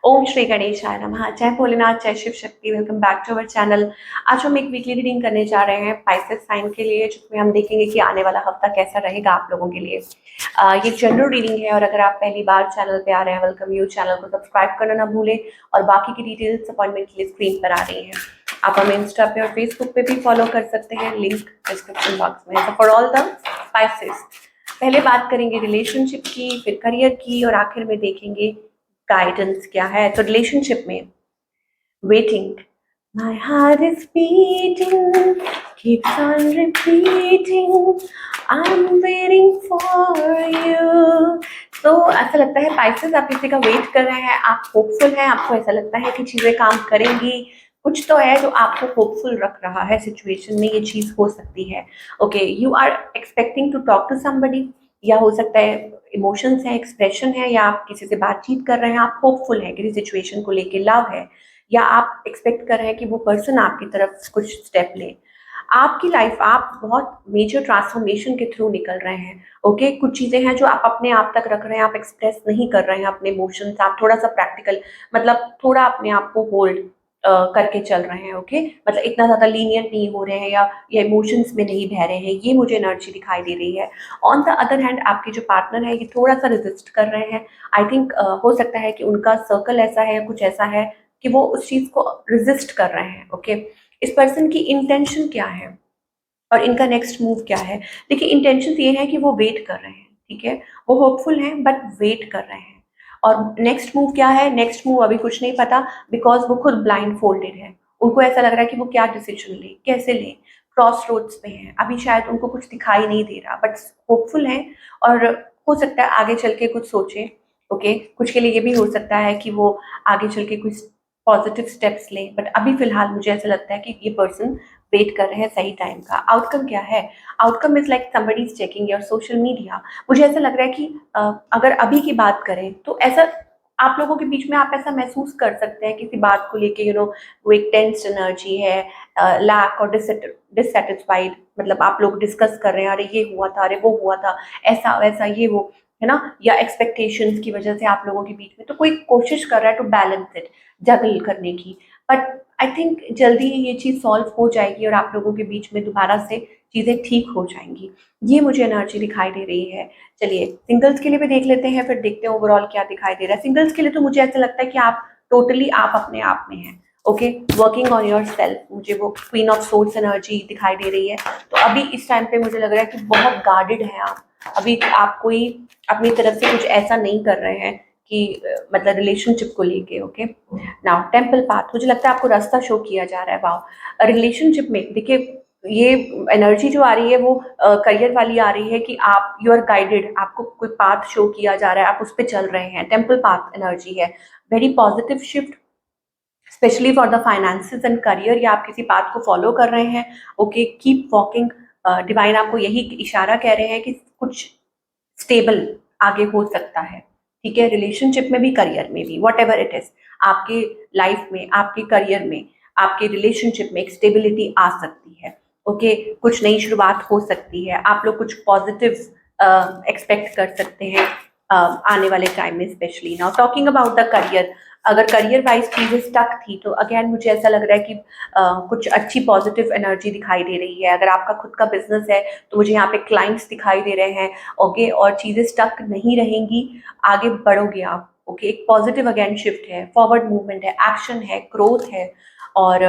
ओम श्री गणेशाय नमः। जय भोलेनाथ, जय Shiv Shakti. Welcome back to our channel. आज हम एक वीकली रीडिंग करने जा रहे हैं पाइसेस साइन के लिए, जिसमें हम देखेंगे कि आने वाला हफ्ता कैसा रहेगा आप लोगों के लिए। ये जनरल रीडिंग है और अगर आप पहली बार चैनल पे आ रहे हैं, वेलकम यू। चैनल को सब्सक्राइब करना ना भूलें और बाकी की डिटेल्स अपॉइंटमेंट के लिए स्क्रीन पर आ रही हैं। आप हमें इंस्टा पे और फेसबुक पे भी फॉलो कर सकते हैं, लिंक डिस्क्रिप्शन बॉक्स में। फॉर ऑल द पाइसेस, पहले बात करेंगे रिलेशनशिप की, फिर करियर की और आखिर में देखेंगे गाइडेंस क्या है। तो रिलेशनशिप में waiting, my heart is beating, keeps on repeating, I'm waiting for you। तो ऐसा लगता है पाइसेस आप किसी का वेट कर रहे हैं, आप होपफुल हैं, आपको ऐसा लगता है कि चीजें काम करेंगी। कुछ तो है जो आपको होपफुल रख रहा है सिचुएशन में, ये चीज हो सकती है। Okay, you are expecting to talk to somebody, या हो सकता है इमोशंस है, एक्सप्रेशन है, या आप किसी से बातचीत कर रहे हैं, आप होपफुल हैं किसी सिचुएशन को लेके, लव है, या आप एक्सपेक्ट कर रहे हैं कि वो पर्सन आपकी तरफ कुछ स्टेप ले। आपकी लाइफ, आप बहुत मेजर ट्रांसफॉर्मेशन के थ्रू निकल रहे हैं। ओके, कुछ चीजें हैं जो आप अपने आप तक रख रहे हैं, आप एक्सप्रेस नहीं कर रहे हैं अपने इमोशंस। आप थोड़ा सा प्रैक्टिकल, मतलब थोड़ा अपने आप को होल्ड करके चल रहे हैं। ओके, मतलब इतना ज्यादा लीनियंट नहीं हो रहे हैं, या इमोशंस में नहीं बह रहे हैं, ये मुझे एनर्जी दिखाई दे रही है। ऑन द अदर हैंड, आपके जो पार्टनर है ये थोड़ा सा रेजिस्ट कर रहे हैं। आई थिंक हो सकता है कि उनका सर्कल ऐसा है, कुछ ऐसा है कि वो उस चीज को रेजिस्ट कर रहे हैं। ओके, इस पर्सन की इंटेंशन क्या है और इनका नेक्स्ट मूव क्या है? देखिए, इंटेंशन ये है कि वो वेट कर रहे हैं, ठीक है, वो होपफुल हैं बट वेट कर रहे हैं। और नेक्स्ट मूव क्या है? नेक्स्ट मूव अभी कुछ नहीं पता, बिकॉज वो खुद ब्लाइंड फोल्डेड है। उनको ऐसा लग रहा है कि वो क्या डिसीजन ले, कैसे ले, क्रॉस रोड्स पे हैं अभी, शायद उनको कुछ दिखाई नहीं दे रहा, बट होपफुल हैं। और हो सकता है आगे चल के कुछ सोचे। ओके, कुछ के लिए ये भी हो सकता है कि वो आगे चल के कुछ पॉजिटिव स्टेप्स लें, बट अभी फिलहाल मुझे ऐसा लगता है कि ये पर्सन वेट कर रहे हैं सही टाइम का। आउटकम क्या है? Outcome is like somebody is checking your social media. मुझे ऐसा लग रहा है कि अगर अभी की बात करें तो ऐसा आप लोगों के बीच में आप ऐसा महसूस कर सकते हैं किसी बात को लेके, वो एक टेंस्ड एनर्जी है, लैक और डिससेटिस्फाइड, मतलब आप लोग डिस्कस कर रहे हैं, अरे ये हुआ था, अरे वो हुआ था, ऐसा वैसा ये वो, है ना, या एक्सपेक्टेशंस की वजह से आप लोगों के बीच में तो कोई कोशिश कर रहा है टू बैलेंस इट, जगल करने की। बट आई थिंक जल्दी ही ये चीज़ सॉल्व हो जाएगी और आप लोगों के बीच में दोबारा से चीज़ें ठीक हो जाएंगी, ये मुझे एनर्जी दिखाई दे रही है। चलिए सिंगल्स के लिए भी देख लेते हैं, फिर देखते हैं ओवरऑल क्या दिखाई दे रहा है। सिंगल्स के लिए तो मुझे ऐसा लगता है कि आप टोटली आप अपने आप में हैं। Okay, working on your self, मुझे वो क्वीन ऑफ सोर्स एनर्जी दिखाई दे रही है। तो अभी इस टाइम पे मुझे लग रहा है कि बहुत गार्डेड हैं आप। अभी आप कोई अपनी तरफ से कुछ ऐसा नहीं कर रहे हैं कि मतलब रिलेशनशिप को लेके। ओके, नाउ टेम्पल पाथ, मुझे लगता है आपको रास्ता शो किया जा रहा है। वाह, रिलेशनशिप में देखिए ये एनर्जी जो आ रही है वो करियर वाली आ रही है कि आप यू आर गाइडेड, आपको कोई पाथ शो किया जा रहा है, आप उस पर चल रहे हैं। टेम्पल पाथ एनर्जी है, very positive shift, specially for the finances and career, या आप किसी बात को फॉलो कर रहे हैं। ओके, कीप वॉकिंग, डिवाइन आपको यही इशारा कह रहे हैं कि कुछ स्टेबल आगे हो सकता है। ठीक है, रिलेशनशिप में भी करियर में भी, वॉट एवर इट इज, आपके लाइफ में, आपके करियर में, आपके रिलेशनशिप में एक स्टेबिलिटी आ सकती है। ओके, कुछ नई शुरुआत हो सकती है, आप लोग कुछ पॉजिटिव एक्सपेक्ट कर सकते हैं आने वाले टाइम में। Specially now talking about the career, अगर करियर वाइज चीजें स्टक थी तो अगेन मुझे ऐसा लग रहा है कि कुछ अच्छी पॉजिटिव एनर्जी दिखाई दे रही है। अगर आपका खुद का बिजनेस है तो मुझे यहाँ पे क्लाइंट्स दिखाई दे रहे हैं। ओके, और चीजें स्टक नहीं रहेंगी, आगे बढ़ोगे आप। ओके, एक पॉजिटिव अगेन शिफ्ट है, फॉरवर्ड मूवमेंट है, एक्शन है, ग्रोथ है, और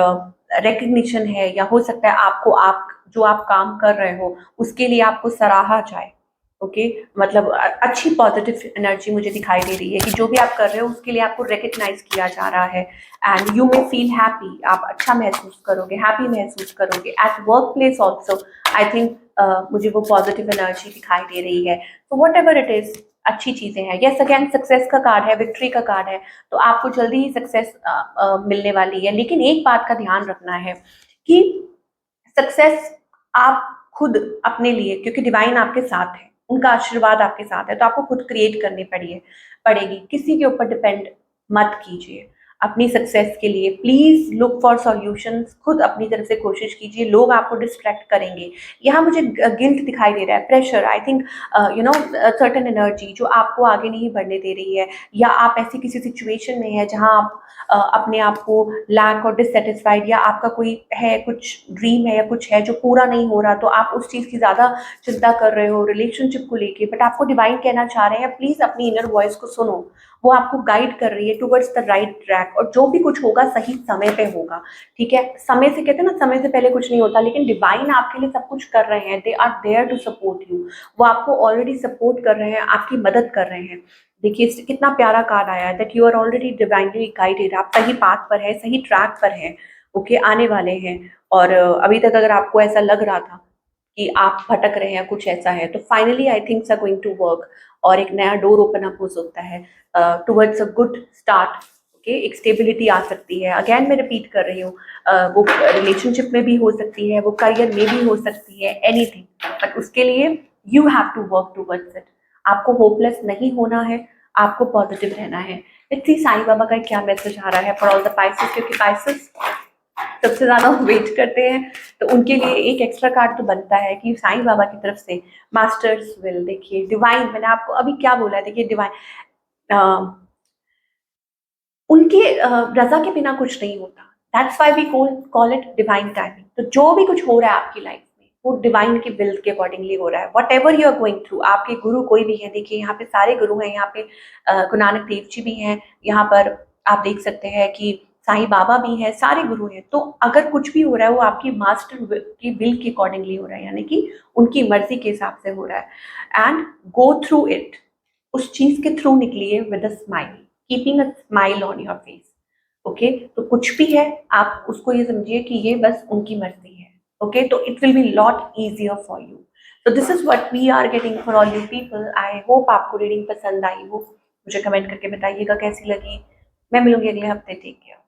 रिकग्निशन है, या हो सकता है आपको आप जो आप काम कर रहे हो उसके लिए आपको सराहा जाए। ओके, मतलब अच्छी पॉजिटिव एनर्जी मुझे दिखाई दे रही है कि जो भी आप कर रहे हो उसके लिए आपको रिकग्नाइज किया जा रहा है। And you may feel happy, आप अच्छा महसूस करोगे, हैप्पी महसूस करोगे at work place also. I think मुझे वो पॉजिटिव एनर्जी दिखाई दे रही है। तो वट एवर इट इज, अच्छी चीजें हैं। यस, अगेन सक्सेस का कार्ड है, विक्ट्री का कार्ड है, तो आपको जल्दी ही सक्सेस मिलने वाली है। लेकिन एक बात का ध्यान रखना है कि सक्सेस आप खुद अपने लिए, क्योंकि डिवाइन आपके साथ है, उनका आशीर्वाद आपके साथ है, तो आपको खुद क्रिएट करनी पड़ेगी, किसी के ऊपर डिपेंड मत कीजिए। अपनी सक्सेस के लिए प्लीज लुक फॉर सॉल्यूशंस, खुद अपनी तरफ से कोशिश कीजिए। लोग आपको डिस्ट्रैक्ट करेंगे, यहाँ मुझे गिल्ट दिखाई दे रहा है, pressure, I think certain energy जो आपको आगे नहीं बढ़ने दे रही है, या आप ऐसी किसी सिचुएशन में है जहाँ आप अपने आप को लैक और डिससेटिस्फाइड, या आपका कोई है कुछ ड्रीम है या कुछ है जो पूरा नहीं हो रहा, तो आप उस चीज़ की ज़्यादा चिंता कर रहे हो रिलेशनशिप को लेके, बट आपको डिवाइन कहना चाह रहे हैं प्लीज़ अपनी इनर वॉइस को सुनो, वो आपको गाइड कर रही है टुवर्ड्स द राइट ट्रैक, और जो भी कुछ होगा सही समय पे होगा। ठीक है, समय से कहते हैं ना, समय से पहले कुछ नहीं होता, लेकिन डिवाइन आपके लिए सब कुछ कर रहे हैं, they are there to support you, वो आपको ऑलरेडी सपोर्ट कर रहे हैं, आपकी मदद कर रहे हैं। देखिए कितना प्यारा कार्ड आया है, that you are already divinely guided, आप सही पाथ पर है, सही ट्रैक पर है। ओके, आने वाले हैं। और अभी तक अगर आपको ऐसा लग रहा था कि आप भटक रहे हैं, कुछ ऐसा है, तो finally I thinks are going to work, और एक नया डोर ओपन अप हो सकता है towards a good start. Okay, एक स्टेबिलिटी आ सकती है। अगेन मैं रिपीट कर रही हूँ, वो रिलेशनशिप में भी हो सकती है, वो करियर में भी हो सकती है, एनीथिंग, बट उसके लिए you have to work towards it. आपको होपलेस नहीं होना है, आपको पॉजिटिव रहना है। लेट्स सी साईं बाबा का क्या मैसेज आ रहा है फॉर ऑल द पाइसेस, क्योंकि पाइसेस सबसे ज्यादा वेट करते हैं, तो उनके लिए एक एक्स्ट्रा कार्ड तो बनता है कि साईं बाबा की तरफ से मास्टर्स विल, देखिए डिवाइन, मैंने आपको अभी क्या बोला है, देखिए डिवाइन, उनके रजा के बिना कुछ नहीं होता, that's why we call it divine timing. तो जो भी कुछ हो रहा है आपकी लाइफ में, वो डिवाइन के विल के अकॉर्डिंगली हो रहा है। Whatever you are going through, आपके गुरु कोई भी है, देखिए यहाँ पे सारे गुरु हैं, यहाँ पे गुरु नानक देव जी भी हैं, यहाँ पर आप देख सकते हैं कि साईं बाबा भी हैं, सारे गुरु हैं। तो अगर कुछ भी हो रहा है वो आपकी मास्टर की विल के अकॉर्डिंगली हो रहा है, यानी कि उनकी मर्जी के हिसाब से हो रहा है। एंड गो थ्रू इट, उस चीज के थ्रू निकलिए with a smile, keeping a smile on your face. Okay, तो कुछ भी है आप उसको ये समझिए कि ये बस उनकी मर्जी है। ओके, तो it will be lot easier for you. तो this is what we are getting for all you people. I hope आपको रीडिंग पसंद आई हो, मुझे कमेंट करके बताइएगा कैसी लगी। मैं मिलूंगी अगले हफ्ते, टेक केयर।